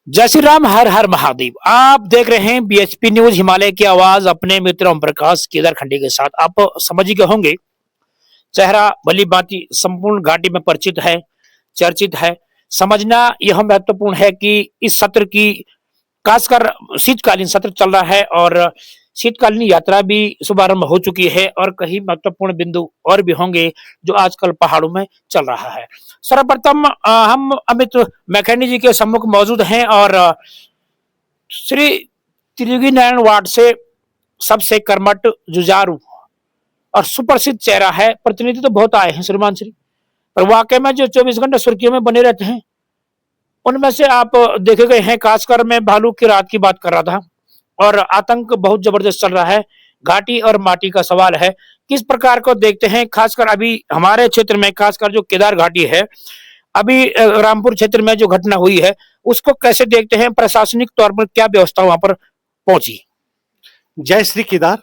जय श्री राम, हर हर महादेव। आप देख रहे हैं बीएचपी न्यूज हिमालय की आवाज अपने मित्र ओम प्रकाश केदार खंडी के साथ। आप समझ ही गए होंगे, चेहरा भली भांति संपूर्ण घाटी में परिचित है, चर्चित है। समझना यह महत्वपूर्ण है कि इस सत्र की खासकर शीतकालीन सत्र चल रहा है और शीतकालीन यात्रा भी शुभारंभ हो चुकी है और कई महत्वपूर्ण बिंदु और भी होंगे जो आजकल पहाड़ों में चल रहा है। सर्वप्रथम हम अमित मैकेनी जी के सम्मुख मौजूद हैं और श्री त्रियोगी नारायण वार्ड से सबसे कर्मठ, जुझारू और सुप्रसिद्ध चेहरा है। प्रतिनिधि तो बहुत आए हैं श्रीमान श्री, पर वाकई में जो 24 घंटे सुर्खियों में बने रहते हैं उनमें से आप देखे गए हैं। खासकर मैं भालू की रात की बात कर रहा था और आतंक बहुत जबरदस्त चल रहा है। घाटी और माटी का सवाल है, किस प्रकार को देखते हैं? खासकर अभी हमारे क्षेत्र में, खासकर जो केदार घाटी है, अभी रामपुर क्षेत्र में जो घटना हुई है उसको कैसे देखते हैं? प्रशासनिक तौर पर क्या व्यवस्था वहां पर पहुंची? जय श्री केदार।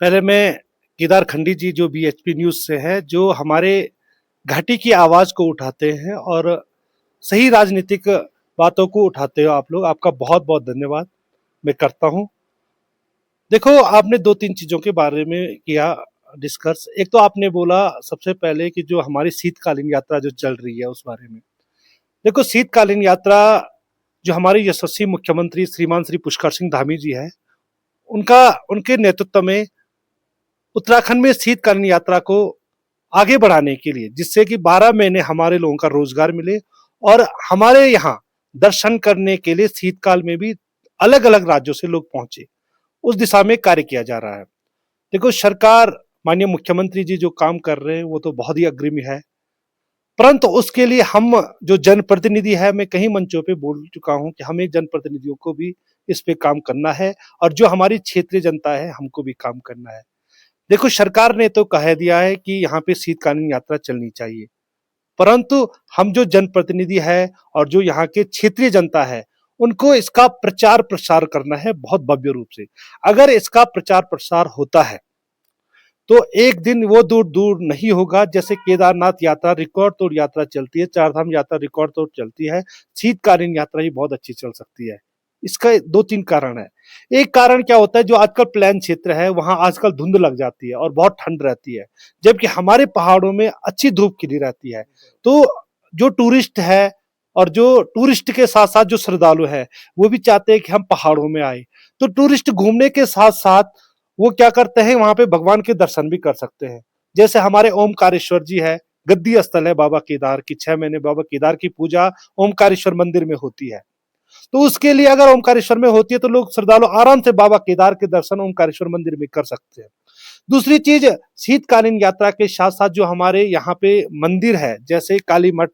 पहले मैं केदार खंडी जी जो बीएचपी न्यूज से है, जो हमारे घाटी की आवाज को उठाते हैं और सही राजनीतिक बातों को उठाते हो आप लोग, आपका बहुत बहुत धन्यवाद मैं करता हूं। देखो, आपने दो तीन चीजों के बारे में किया डिस्कस। एक तो आपने बोला सबसे पहले कि जो हमारी शीतकालीन यात्रा जो चल रही है उस बारे में। देखो, शीतकालीन यात्रा जो हमारे यशस्वी मुख्यमंत्री श्रीमान श्री पुष्कर सिंह धामी जी है, उनके नेतृत्व में उत्तराखंड में शीतकालीन यात्रा को आगे बढ़ाने के लिए, जिससे कि 12 महीने हमारे लोगों का रोजगार मिले और हमारे यहाँ दर्शन करने के लिए शीतकाल में भी अलग अलग राज्यों से लोग पहुंचे, उस दिशा में कार्य किया जा रहा है। देखो, सरकार, माननीय मुख्यमंत्री जी जो काम कर रहे हैं वो तो बहुत ही अग्रिम है, परंतु उसके लिए हम जो जनप्रतिनिधि है, मैं कई मंचों पे बोल चुका हूं कि हमें जनप्रतिनिधियों को भी इस पे काम करना है और जो हमारी क्षेत्रीय जनता है हमको भी काम करना है। देखो, सरकार ने तो कह दिया है कि यहाँ पे शीतकालीन यात्रा चलनी चाहिए, परंतु हम जो जनप्रतिनिधि है और जो यहाँ के क्षेत्रीय जनता है उनको इसका प्रचार प्रसार करना है बहुत भव्य रूप से। अगर इसका प्रचार प्रसार होता है तो एक दिन वो दूर दूर नहीं होगा, जैसे केदारनाथ यात्रा रिकॉर्ड तोड़ यात्रा चलती है, चारधाम यात्रा रिकॉर्ड तोड़ चलती है, शीतकालीन यात्रा ही बहुत अच्छी चल सकती है। इसका दो तीन कारण है। एक कारण क्या होता है, जो आजकल प्लेन क्षेत्र है वहां आजकल धुंध लग जाती है और बहुत ठंड रहती है, जबकि हमारे पहाड़ों में अच्छी धूप खिली रहती है। तो जो टूरिस्ट है और जो टूरिस्ट के साथ साथ जो श्रद्धालु है वो भी चाहते हैं कि हम पहाड़ों में आए। तो टूरिस्ट घूमने के साथ साथ वो क्या करते हैं, वहां पे भगवान के दर्शन भी कर सकते हैं। जैसे हमारे ओमकारेश्वर जी है, गद्दी स्थल है बाबा केदार की, 6 महीने बाबा केदार की पूजा ओमकारेश्वर मंदिर में होती है। तो उसके लिए अगर ओमकारेश्वर में होती है तो लोग श्रद्धालु आराम से बाबा केदार के दर्शन ओमकारेश्वर मंदिर में कर सकते हैं। दूसरी चीज, शीतकालीन यात्रा के साथ साथ जो हमारे यहाँ पे मंदिर है, जैसे काली मठ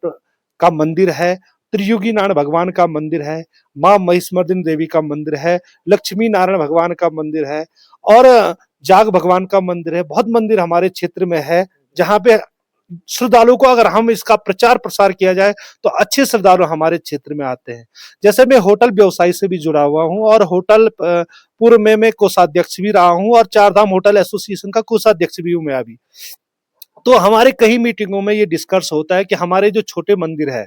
का मंदिर है, त्रियुगी नारायण भगवान का मंदिर है, माँ महिषमर्दिनी देवी का मंदिर है, लक्ष्मी नारायण भगवान का मंदिर है और जाग भगवान का मंदिर है। बहुत मंदिर हमारे क्षेत्र में है जहाँ पे श्रद्धालुओं को अगर हम इसका प्रचार प्रसार किया जाए तो अच्छे श्रद्धालु हमारे क्षेत्र में आते हैं। जैसे मैं होटल व्यवसाय से भी जुड़ा हुआ हूँ और होटल पूर्व में मैं कोषाध्यक्ष भी रहा हूँ और चारधाम होटल एसोसिएशन का कोषाध्यक्ष भी हूँ मैं अभी। तो हमारे कई मीटिंगों में ये डिस्कस होता है कि हमारे जो छोटे मंदिर है,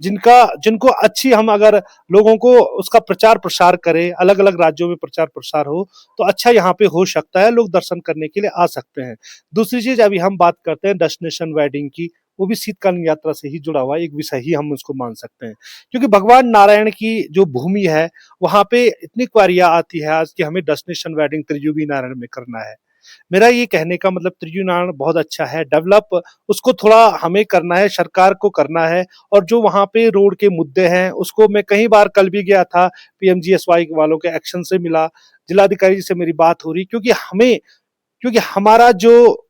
जिनको अच्छी हम अगर लोगों को उसका प्रचार प्रसार करें, अलग अलग राज्यों में प्रचार प्रसार हो तो अच्छा यहाँ पे हो सकता है, लोग दर्शन करने के लिए आ सकते हैं। दूसरी चीज, अभी हम बात करते हैं डेस्टिनेशन वेडिंग की, वो भी शीतकालीन यात्रा से ही जुड़ा हुआ एक विषय ही हम उसको मान सकते हैं, क्योंकि भगवान नारायण की जो भूमि है वहां पे इतनी क्वारियां आती है आज कि हमें डेस्टिनेशन वेडिंग त्रियुगी नारायण में करना है। मेरा ये कहने का मतलब, त्रियुगी नारायण बहुत अच्छा है, डेवलप उसको थोड़ा हमें करना है, सरकार को करना है। और जो वहां पे रोड के मुद्दे हैं उसको, मैं कई बार कल भी गया था, पीएमजीएसवाई वालों के एक्शन से मिला, जिलाधिकारी जी से मेरी बात हो रही, क्योंकि हमारा जो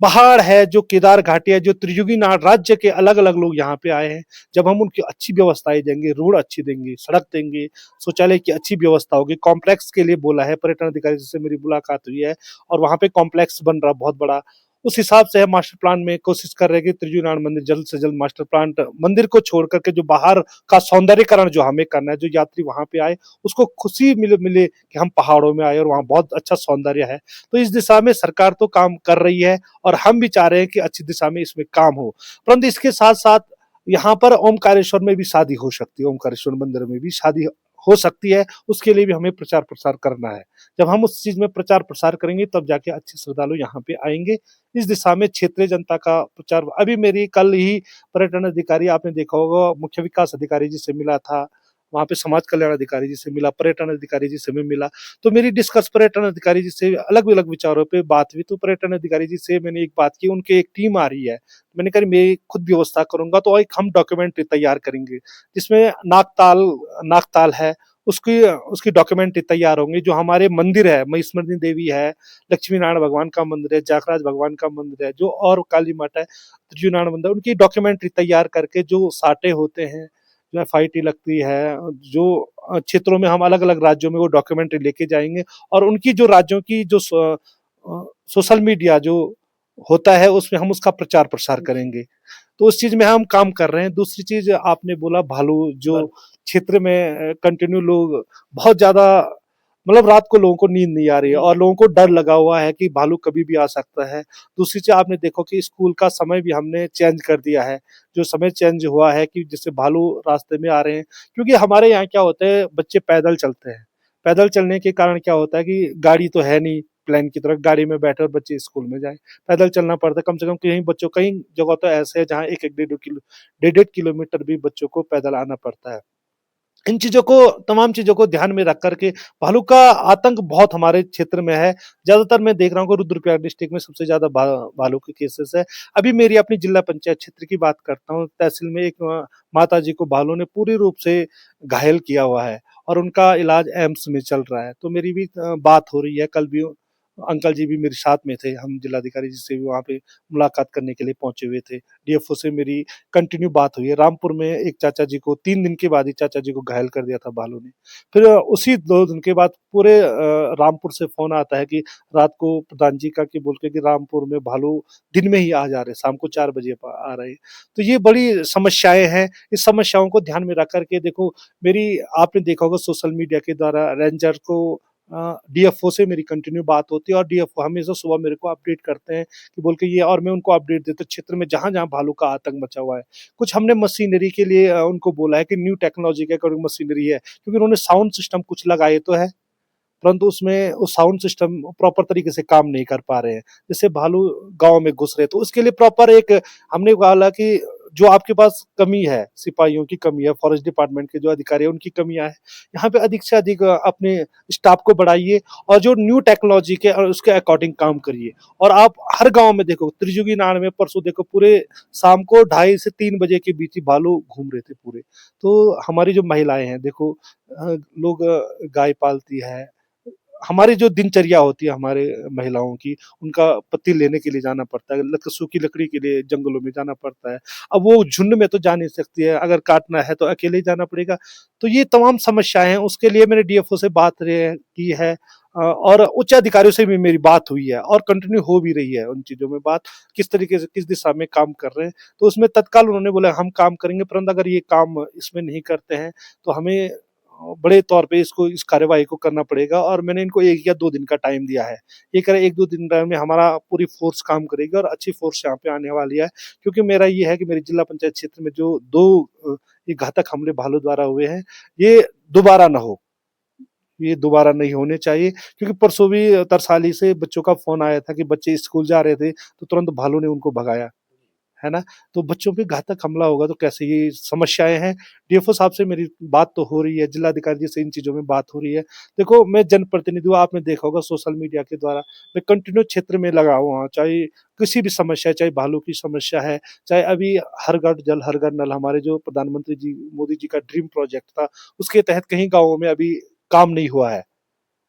पहाड़ है, जो केदार घाटी है, जो त्रियुगी नारायण राज्य के अलग अलग लोग यहाँ पे आए हैं, जब हम उनकी अच्छी व्यवस्थाएं देंगे, रोड अच्छी देंगे, सड़क देंगे, शौचालय की अच्छी व्यवस्था होगी, कॉम्प्लेक्स के लिए बोला है, पर्यटन अधिकारी से मेरी मुलाकात हुई है और वहां पे कॉम्प्लेक्स बन रहा बहुत बड़ा, उस हिसाब से है मास्टर प्लान में कोशिश कर रहे हैं कि त्रियुगी नारायण मंदिर जल्द से जल्द मास्टर प्लान, मंदिर को छोड़ करके जो बाहर का सौंदर्यकरण जो हमें करना है, जो यात्री वहां पे आए उसको खुशी मिले कि हम पहाड़ों में आए और वहाँ बहुत अच्छा सौंदर्य है। तो इस दिशा में सरकार तो काम कर रही है और हम भी चाह रहे हैं कि अच्छी दिशा में इसमें काम हो, परंतु इसके साथ साथ यहाँ पर ओमकारेश्वर में भी शादी हो सकती है, ओमकारेश्वर मंदिर में भी शादी हो सकती है, उसके लिए भी हमें प्रचार प्रसार करना है। जब हम उस चीज में प्रचार प्रसार करेंगे तब जाके अच्छे श्रद्धालु यहाँ पे आएंगे। इस दिशा में क्षेत्रीय जनता का प्रचार, अभी मेरी कल ही पर्यटन अधिकारी, आपने देखा होगा, मुख्य विकास अधिकारी जी से मिला था, वहाँ पे समाज कल्याण अधिकारी जी से मिला, पर्यटन अधिकारी जी से मैं मिला, तो मेरी डिस्कस पर्यटन अधिकारी जी से अलग अलग विचारों पे बात हुई। तो पर्यटन अधिकारी जी से मैंने एक बात की, उनके एक टीम आ रही है, मैंने कहा मैं खुद व्यवस्था करूंगा, तो एक हम डॉक्यूमेंट्री तैयार करेंगे जिसमें नागताल है, उसकी उसकी डॉक्यूमेंट्री तैयार होंगी। जो हमारे मंदिर है, महिष्मर्दिनी देवी है, लक्ष्मी नारायण भगवान का मंदिर है, जाखराज भगवान का मंदिर है, जो और काली माता है, त्रिजुनारायण नारायण मंदिर, उनकी डॉक्यूमेंट्री तैयार करके जो साटे होते हैं, जो एफआईटी लगती है, जो क्षेत्रों में हम अलग अलग राज्यों में वो डॉक्यूमेंट्री लेके जाएंगे, और उनकी जो राज्यों की जो सोशल मीडिया जो होता है उसमें हम उसका प्रचार प्रसार करेंगे। तो उस चीज में हम काम कर रहे हैं। दूसरी चीज आपने बोला भालू, जो क्षेत्र में कंटिन्यू लोग बहुत ज्यादा, मतलब रात को लोगों को नींद नहीं आ रही है और लोगों को डर लगा हुआ है कि भालू कभी भी आ सकता है। दूसरी चीज आपने देखो कि स्कूल का समय भी हमने चेंज कर दिया है, जो समय चेंज हुआ है कि जिससे भालू रास्ते में आ रहे हैं। क्योंकि हमारे यहाँ क्या होता है, बच्चे पैदल चलते हैं, पैदल चलने के कारण क्या होता है कि गाड़ी तो है नहीं प्लान की तरह, गाड़ी में बैठे और बच्चे स्कूल में जाए, पैदल चलना पड़ता है। कम से कम कहीं बच्चों, कई जगह तो ऐसे है जहाँ एक एक डेढ़ किलोमीटर भी बच्चों को पैदल आना पड़ता है। इन चीजों को, तमाम चीजों को ध्यान में रख करके, भालू का आतंक बहुत हमारे क्षेत्र में है। ज्यादातर मैं देख रहा हूँ कि रुद्रप्रयाग डिस्ट्रिक्ट में सबसे ज्यादा भालू के केसेस है। अभी मेरी अपनी जिला पंचायत क्षेत्र की बात करता हूँ, तहसील में एक माता जी को भालू ने पूरी रूप से घायल किया हुआ है और उनका इलाज एम्स में चल रहा है। तो मेरी भी बात हो रही है, कल भी अंकल जी भी मेरे साथ में थे, हम जिलाधिकारी जी से भी वहाँ पे मुलाकात करने के लिए पहुंचे हुए थे। डीएफओ से मेरी कंटिन्यू बात हुई है। रामपुर में एक चाचा जी को 3 दिन के बाद ही चाचा जी को घायल कर दिया था भालू ने। फिर उसी 2 दिन के बाद पूरे रामपुर से फोन आता है कि रात को प्रधान जी का कि बोल के कि रामपुर में भालू दिन में ही आ जा रहे, शाम को 4 बजे आ रहे। तो ये बड़ी समस्याएं हैं। इस समस्याओं को ध्यान में रख करके देखो, मेरी, आपने देखा होगा सोशल मीडिया के द्वारा रेंजर को, डीएफओ से मेरी कंटिन्यू बात होती है और डीएफओ हमेशा सुबह मेरे को अपडेट करते हैं कि बोल के ये, और मैं उनको अपडेट देता हूँ क्षेत्र में जहां जहां भालू का आतंक मचा हुआ है। कुछ हमने मशीनरी के लिए उनको बोला है कि न्यू टेक्नोलॉजी के अकॉर्डिंग मशीनरी है, क्योंकि उन्होंने साउंड सिस्टम कुछ लगाए तो है, परंतु उसमें उस साउंड सिस्टम प्रॉपर तरीके से काम नहीं कर पा रहे हैं, जैसे भालू गांव में घुस रहे। तो उसके लिए प्रॉपर एक, हमने बोला कि जो आपके पास कमी है, सिपाहियों की कमी है, फॉरेस्ट डिपार्टमेंट के जो अधिकारी है उनकी कमियां है, यहाँ पे अधिक से अधिक अपने स्टाफ को बढ़ाइए और जो न्यू टेक्नोलॉजी के और उसके अकॉर्डिंग काम करिए। और आप हर गांव में देखो, त्रिजुगी नाड़ में परसों देखो, पूरे शाम को 2:30 से 3 बजे के बीच ही भालू घूम रहे थे पूरे। तो हमारी जो महिलाएं हैं देखो, लोग गाय पालती है, हमारी जो दिनचर्या होती है हमारे महिलाओं की, उनका पत्ती लेने के लिए जाना पड़ता है, सूखी लकड़ी के लिए जंगलों में जाना पड़ता है। अब वो झुंड में तो जा नहीं सकती है, अगर काटना है तो अकेले ही जाना पड़ेगा। तो ये तमाम समस्याएं हैं, उसके लिए मैंने डीएफओ से बात की है, और उच्च अधिकारियों से भी मेरी बात हुई है और कंटिन्यू हो भी रही है उन चीजों में बात, किस तरीके से किस दिशा में काम कर रहे हैं। तो उसमें तत्काल उन्होंने बोला हम काम करेंगे, परंतु अगर ये काम इसमें नहीं करते हैं तो हमें बड़े तौर पे इसको, इस कार्यवाही को करना पड़ेगा। और मैंने इनको 1 या 2 दिन का टाइम दिया है। ये कह रहे 1-2 दिन में हमारा पूरी फोर्स काम करेगी और अच्छी फोर्स यहाँ पे आने वाली है। क्योंकि मेरा ये है कि मेरी जिला पंचायत क्षेत्र में जो 2 ये घातक हमले भालू द्वारा हुए हैं, ये दोबारा ना हो, ये दोबारा नहीं होने चाहिए। क्योंकि परसों भी तरसाली से बच्चों का फोन आया था कि बच्चे स्कूल जा रहे थे तो तुरंत भालू ने उनको भगाया, है ना? तो बच्चों पे घातक हमला होगा तो कैसे, ये समस्याएँ हैं। डीएफओ साहब से मेरी बात तो हो रही है, जिलाधिकारी जी से इन चीज़ों में बात हो रही है। देखो, मैं जनप्रतिनिधि हूँ, आपने देखा होगा सोशल मीडिया के द्वारा मैं कंटिन्यू क्षेत्र में लगा हुआ हूँ, चाहे किसी भी समस्या, चाहे भालू की समस्या है, चाहे अभी हर घर जल हर घर नल, हमारे जो प्रधानमंत्री जी मोदी जी का ड्रीम प्रोजेक्ट था, उसके तहत कहीं गाँवों में अभी काम नहीं हुआ है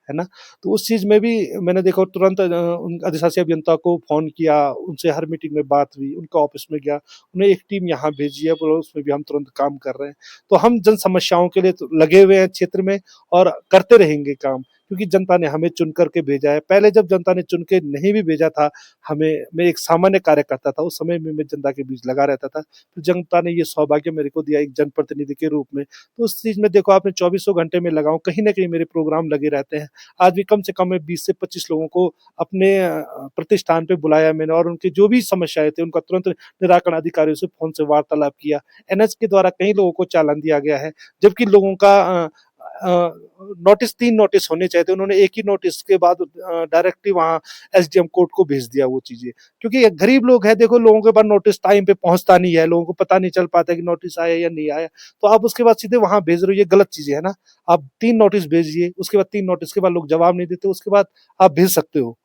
ना? तो उस चीज़ में भी मैंने देखा, तुरंत उन अधिशासी अभियंता को फ़ोन किया, उनसे हर मीटिंग में बात हुई, उनके ऑफ़िस में गया, उन्हें एक टीम यहाँ भेजी है, बोला उसमें भी हम तुरंत काम कर रहे हैं। तो हम जन समस्याओं के लिए तो लगे हुए हैं क्षेत्र में और करते रहेंगे काम, क्योंकि जनता ने हमें चुन करके भेजा है। पहले जब जनता ने चुन के नहीं भी भेजा था हमें, मैं एक सामान्य कार्यकर्ता था, उस समय में मैं जनता के बीच लगा रहता था, तो जनता ने ये सौभाग्य मेरे को दिया एक जनप्रतिनिधि के रूप में। तो उस चीज़ में देखो आपने चौबीसों घंटे में लगाऊँ, कहीं न कहीं मेरे प्रोग्राम लगे रहते हैं। आज भी कम से कम मैं 20 से 25 लोगों को अपने प्रतिष्ठान पे बुलाया मैंने, और उनकी जो भी समस्याएँ थी उनका तुरंत निराकरण अधिकारियों से फ़ोन से वार्तालाप किया। एनएच के द्वारा कई लोगों को चालान दिया गया है, जबकि लोगों का नोटिस 3 नोटिस होने चाहिए थे, उन्होंने एक ही नोटिस के बाद डायरेक्टली वहाँ एसडीएम कोर्ट को भेज दिया वो चीज़ें। क्योंकि ये गरीब लोग हैं, देखो लोगों के पास नोटिस टाइम पे पहुँचता नहीं है, लोगों को पता नहीं चल पाता है कि नोटिस आया या नहीं आया, तो आप उसके बाद सीधे वहाँ भेज रहे हो, ये गलत चीज़ें है ना। आप 3 नोटिस भेजिए, उसके बाद 3 नोटिस के बाद लोग जवाब नहीं देते, उसके बाद आप भेज सकते हो।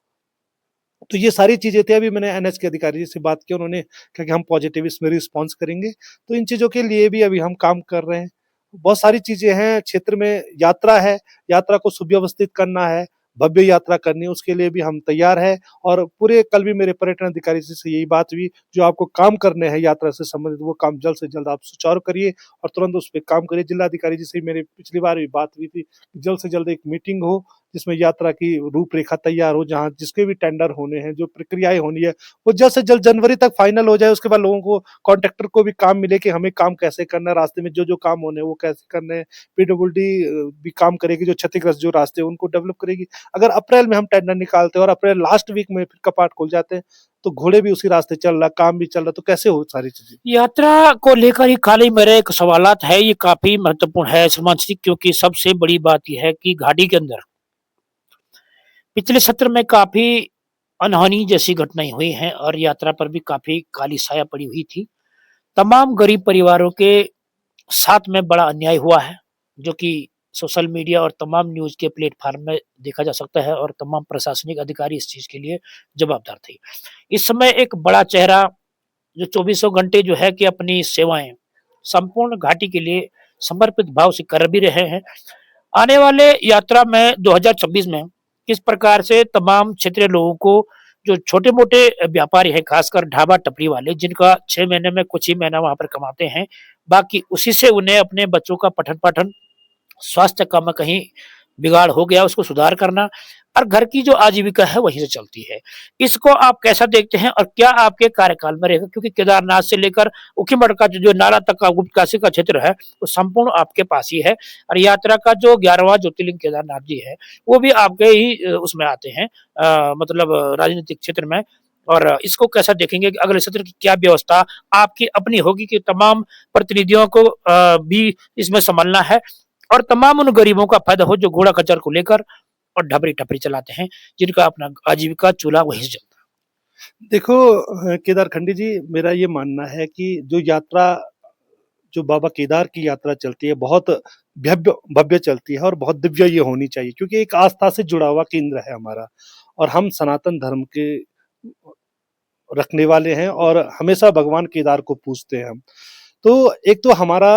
तो ये सारी चीज़ें थी, अभी मैंने एनएच के अधिकारी जी से बात की, उन्होंने कहा कि हम पॉजिटिव इसमें रिस्पॉन्स करेंगे, तो इन चीज़ों के लिए भी अभी हम काम कर रहे हैं। बहुत सारी चीज़ें हैं, क्षेत्र में यात्रा है, यात्रा को सुव्यवस्थित करना है, भव्य यात्रा करनी है, उसके लिए भी हम तैयार हैं। और पूरे कल भी मेरे पर्यटन अधिकारी जी से यही बात हुई, जो आपको काम करने हैं यात्रा से संबंधित, वो काम जल्द से जल्द आप सुचारू करिए और तुरंत उस पे काम करिए। जिलाधिकारी जी से मेरी पिछली बार भी बात हुई थी, जल्द से जल्द एक मीटिंग हो, जिसमें यात्रा की रूपरेखा तैयार हो, जहाँ जिसके भी टेंडर होने हैं, जो प्रक्रियाएँ होनी है, वो जल्द से जल्द जनवरी तक फाइनल हो जाए। उसके बाद लोगों को, कॉन्ट्रैक्टर को भी काम मिले कि हमें काम कैसे करना है, रास्ते में जो-जो काम होने हैं, वो कैसे करने हैं। पीडब्ल्यूडी भी काम करेगी, जो क्षतिग्रस्त जो रास्ते हैं, उनको डेवलप करेगी। अगर अप्रैल में हम टेंडर निकालते हैं और अप्रैल लास्ट वीक में फिर कपाट खुल जाते हैं, तो घोड़े भी उसी रास्ते चल रहा, काम भी चल रहा, तो कैसे हो सारी चीज़ें? यात्रा को लेकर ही खाली मेरे एक सवालात है, ये काफ़ी महत्वपूर्ण है श्रीमान जी, क्योंकि सबसे बड़ी बात ये है कि घाटी के अंदर पिछले सत्र में काफ़ी अनहोनी जैसी घटनाएँ हुई हैं और यात्रा पर भी काफ़ी काली साया पड़ी हुई थी। तमाम गरीब परिवारों के साथ में बड़ा अन्याय हुआ है, जो कि सोशल मीडिया और तमाम न्यूज़ के प्लेटफ़ॉर्म में देखा जा सकता है और तमाम प्रशासनिक अधिकारी इस चीज़ के लिए जवाबदार थे। इस समय एक बड़ा चेहरा जो चौबीसों घंटे जो है कि अपनी सेवाएँ संपूर्ण घाटी के लिए समर्पित भाव से कर भी रहे हैं। आने वाले यात्रा में 2026 में किस प्रकार से तमाम क्षेत्रीय लोगों को, जो छोटे-मोटे व्यापारी हैं, खासकर ढाबा टपरी वाले, जिनका 6 महीने में कुछ ही महीना वहाँ पर कमाते हैं, बाकी उसी से उन्हें अपने बच्चों का पठन-पाठन, स्वास्थ्य का में कहीं बिगाड़ हो गया, उसको सुधार करना और घर की जो आजीविका है वहीं से चलती है। इसको आप कैसा देखते हैं और क्या आपके कार्यकाल में रहेगा? क्योंकि केदारनाथ से लेकर ऊखीमठ का जो नाला तक का गुप्तकाशी का क्षेत्र है, वो संपूर्ण आपके पास ही है और यात्रा का जो 11वां ज्योतिर्लिंग केदारनाथ जी है, वो भी आपके ही उसमें आते हैं, मतलब राजनीतिक क्षेत्र में। और इसको कैसा देखेंगे कि अगले सत्र की क्या व्यवस्था आपकी अपनी होगी कि तमाम प्रतिनिधियों को भी इसमें संभलना है और तमाम उन गरीबों का फायदा हो जो घोड़ा खच्चर को लेकर और ढबरी-टपरी चलाते हैं, जिनका अपना आजीविका चूल्हा वहीं से जलता देखो केदार खंडी जी, मेरा ये मानना है कि जो यात्रा, जो बाबा केदार की यात्रा चलती है, बहुत भव्य भव्य चलती है और बहुत दिव्य ये होनी चाहिए, क्योंकि एक आस्था से जुड़ा हुआ केंद्र है हमारा, और हम सनातन धर्म के रखने वाले हैं और हमेशा भगवान केदार को पूजते हैं हम। तो एक तो हमारा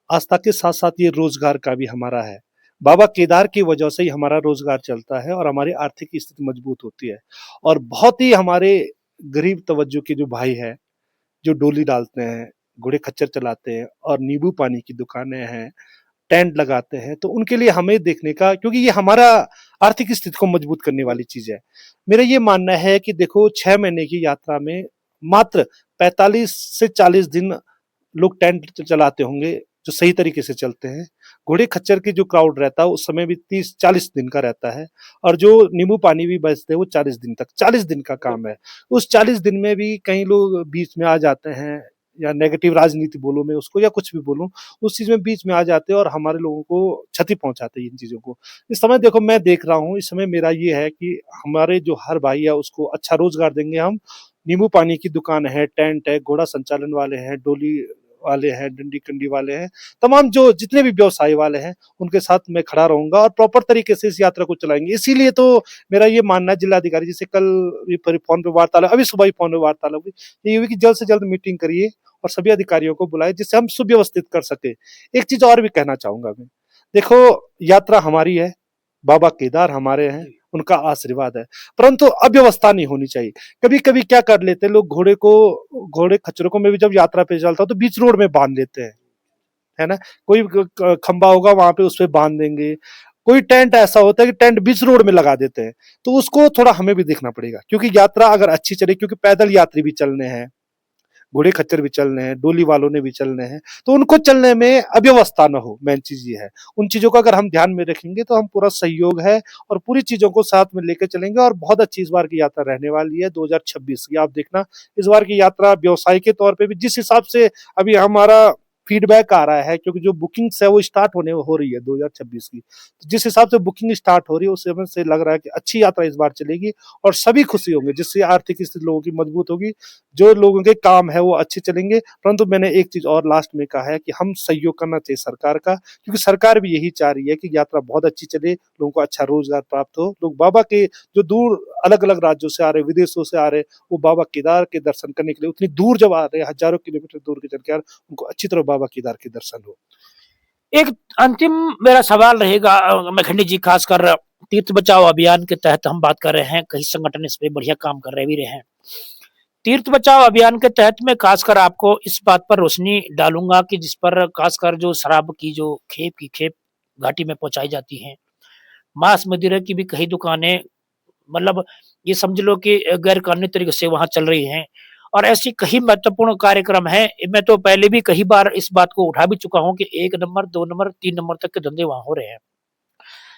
आस्था के साथ-साथ ये रोज़गार का भी हमारा है। बाबा केदार की वजह से ही हमारा रोज़गार चलता है और हमारी आर्थिक स्थिति मजबूत होती है। और बहुत ही हमारे गरीब तवज्जो के जो भाई हैं, जो डोली डालते हैं, घोड़े खच्चर चलाते हैं और नींबू पानी की दुकानें हैं, टेंट लगाते हैं, तो उनके लिए हमें देखने का, क्योंकि ये हमारा आर्थिक स्थिति को मजबूत करने वाली चीज़ है। मेरा ये मानना है कि देखो 6 महीने की यात्रा में मात्र 45 से 40 दिन लोग टेंट चलाते होंगे, जो सही तरीके से चलते हैं। घोड़े खच्चर की जो क्राउड रहता है, उस समय भी 30-40 दिन का रहता है, और जो नींबू पानी भी बेचते हैं, वो 40 दिन तक, 40 दिन का काम है। उस 40 दिन में भी कई लोग बीच में आ जाते हैं, या नेगेटिव राजनीति बोलूँ मैं उसको, या कुछ भी बोलूँ, उस चीज़ में बीच में आ जाते हैं और हमारे लोगों को क्षति पहुँचाते हैं इन चीज़ों को। इस समय देखो मैं देख रहा हूँ, इस समय मेरा ये है कि हमारे जो हर भाई है उसको अच्छा रोज़गार देंगे हम। नींबू पानी की दुकान है, टेंट है, घोड़ा संचालन वाले हैं, डोली वाले हैं, डंडी-कंडी वाले हैं, तमाम जो जितने भी व्यवसाय वाले हैं, उनके साथ मैं खड़ा रहूँगा और प्रॉपर तरीके से इस यात्रा को चलाएँगे। इसीलिए तो मेरा ये मानना है, जिलाधिकारी जी से कल ये फ़ोन पे वार्तालाप, अभी सुबह ही फ़ोन पे वार्तालाप हुई, ये हुई कि जल्द से जल्द मीटिंग करिए और सभी अधिकारियों को बुलाएँ, जिससे हम सुव्यवस्थित कर सकें। एक चीज़ और भी कहना चाहूँगा मैं, देखो यात्रा हमारी है, बाबा केदार हमारे हैं, उनका आशीर्वाद है, परंतु अव्यवस्था नहीं होनी चाहिए। कभी-कभी क्या कर लेते हैं लोग, घोड़े खच्चरों को मैं भी जब यात्रा पे चलता हूँ तो बीच रोड में बाँध लेते हैं, है ना? कोई खंबा होगा वहाँ पे उस पे बाँध देंगे। कोई टेंट ऐसा होता है कि टेंट बीच रोड में लगा देते हैं, तो उसको थोड़ा हमें भी देखना पड़ेगा, क्योंकि यात्रा अगर अच्छी चले, क्योंकि पैदल यात्री भी चलने हैं, घोड़े खच्चर भी चलने हैं, डोली वालों ने भी चलने हैं, तो उनको चलने में अव्यवस्था ना हो, मेन चीज ये है। उन चीजों का अगर हम ध्यान में रखेंगे तो हम पूरा सहयोग है और पूरी चीजों को साथ में लेकर चलेंगे, और बहुत अच्छी इस बार की यात्रा रहने वाली है 2026 की। आप देखना इस बार की यात्रा व्यवसाय के तौर पे भी जिस हिसाब से अभी हमारा फीडबैक आ रहा है, क्योंकि जो बुकिंग्स है वो स्टार्ट हो रही है 2026 की, तो जिस हिसाब से बुकिंग स्टार्ट हो रही है उस समय से लग रहा है कि अच्छी यात्रा इस बार चलेगी और सभी खुशी होंगे, जिससे आर्थिक स्थिति लोगों की मजबूत होगी, जो लोगों के काम है वो अच्छे चलेंगे। परंतु मैंने एक चीज और लास्ट में कहा है कि हम सहयोग करना चाहिए सरकार का, क्योंकि सरकार भी यही चाह रही है कि यात्रा बहुत अच्छी चले, लोगों को अच्छा रोजगार प्राप्त हो, लोग बाबा के जो दूर अलग अलग राज्यों से आ रहे, विदेशों से आ रहे, वो बाबा केदार के दर्शन करने के लिए उतनी दूर जब आ रहे हैं, हजारों किलोमीटर दूर के चल के आ रहे, उनको अच्छी तरह बाबा केदार के दर्शन हो। एक अंतिम मेरा सवाल रहेगा मेखंडी जी, खासकर तीर्थ बचाओ अभियान के तहत हम बात कर रहे हैं, कई संगठन इस पे बढ़िया काम कर रहे भी रहे हैं। तीर्थ बचाओ अभियान के तहत मैं खासकर आपको इस बात पर रोशनी डालूंगा कि जिस पर खासकर जो शराब की जो खेप घाटी में पहुंचाई जाती है, मांस मदिरा की भी कई दुकानें, मतलब ये समझ लो कि गैर कानूनी तरीके से वहां चल रही हैं, और ऐसी कई महत्वपूर्ण कार्यक्रम हैं। मैं तो पहले भी कई बार इस बात को उठा भी चुका हूं कि 1 नंबर 2 नंबर 3 नंबर तक के धंधे वहां हो रहे हैं।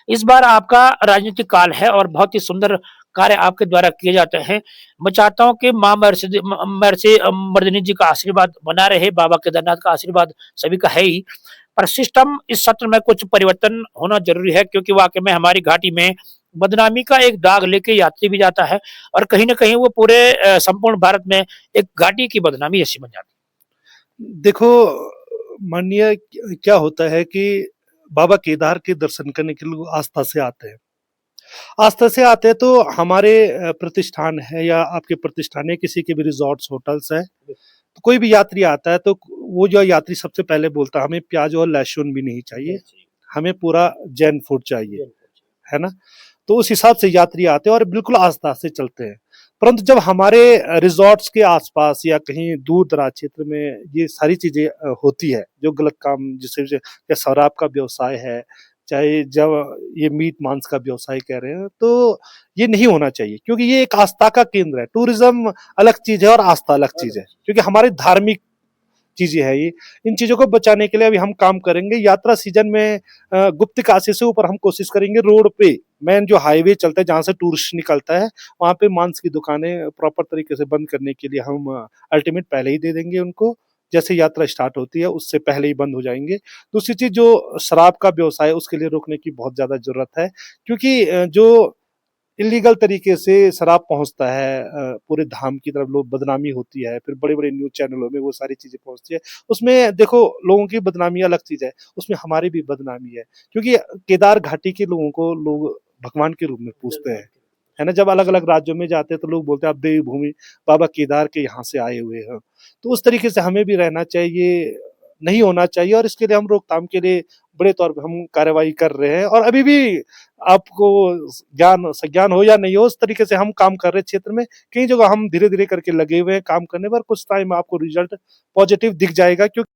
इस बार आपका राजनीतिक काल है और बहुत ही सुंदर कार्य आपके द्वारा किए जाते हैं। मैं चाहता हूं कि मां मर्सी मर्दिनी जी का आशीर्वाद बना रहे, बाबा केदारनाथ का आशीर्वाद सभी का है ही, पर सिस्टम इस सत्र में कुछ परिवर्तन होना जरूरी है, क्योंकि वाकई में हमारी घाटी में बदनामी का एक दाग लेके यात्री भी जाता है, और कहीं ना कहीं वो पूरे संपूर्ण भारत में एक घाटी की बदनामी ऐसी बन जाती देखो माननीय, क्या होता है कि बाबा केदार के दर्शन करने के लोग आस्था से आते हैं, आस्था से आते हैं, तो हमारे प्रतिष्ठान है या आपके प्रतिष्ठान है, किसी के भी रिजॉर्ट्स होटल्स है, तो कोई भी यात्री आता है तो वो जो यात्री सबसे पहले बोलता है हमें प्याज और लहसुन भी नहीं चाहिए, हमें पूरा जैन फूड चाहिए, है ना। तो उस हिसाब से यात्री आते हैं और बिल्कुल आस्था से चलते हैं। परंतु जब हमारे रिजॉर्ट्स के आसपास या कहीं दूर दराज क्षेत्र में ये सारी चीजें होती है, जो गलत काम, जिससे या शराब का व्यवसाय है, चाहे जब ये मीट मांस का व्यवसाय कह रहे हैं, तो ये नहीं होना चाहिए, क्योंकि ये एक आस्था का केंद्र है। टूरिज्म अलग चीज है और आस्था अलग चीज है, क्योंकि हमारे धार्मिक चीजें है ये। इन चीजों को बचाने के लिए अभी हम काम करेंगे। यात्रा सीजन में गुप्त काशी से ऊपर हम कोशिश करेंगे, रोड पे मेन जो हाईवे चलता है जहां से टूरिस्ट निकलता है, वहां पे मांस की दुकानें प्रॉपर तरीके से बंद करने के लिए हम अल्टीमेट पहले ही दे देंगे उनको, जैसे यात्रा स्टार्ट होती है उससे पहले ही बंद हो जाएंगे। दूसरी चीज, जो शराब का व्यवसाय है उसके लिए रोकने की बहुत ज्यादा जरूरत है, क्योंकि जो इलीगल तरीके से शराब पहुंचता है पूरे धाम की तरफ, लोग बदनामी होती है, फिर बड़े बड़े न्यूज चैनलों में वो सारी चीजें पहुंचती है। उसमें देखो, लोगों की बदनामी अलग चीज है, उसमें हमारी भी बदनामी है, क्योंकि केदार घाटी के लोगों को लोग भगवान के रूप में पूछते हैं, है ना। जब अलग अलग राज्यों में जाते हैं तो लोग बोलते हैं आप देवभूमि बाबा केदार के यहाँ से आए हुए हैं, तो उस तरीके से हमें भी रहना चाहिए, नहीं होना चाहिए। और इसके लिए हम रोकथाम के लिए बड़े तौर पे हम कार्रवाई कर रहे हैं, और अभी भी आपको ज्ञान संज्ञान हो या नहीं हो, उस तरीके से हम काम कर रहे हैं। क्षेत्र में कई जगह हम धीरे धीरे करके लगे हुए हैं काम करने पर, कुछ टाइम आपको रिजल्ट पॉजिटिव दिख जाएगा, क्योंकि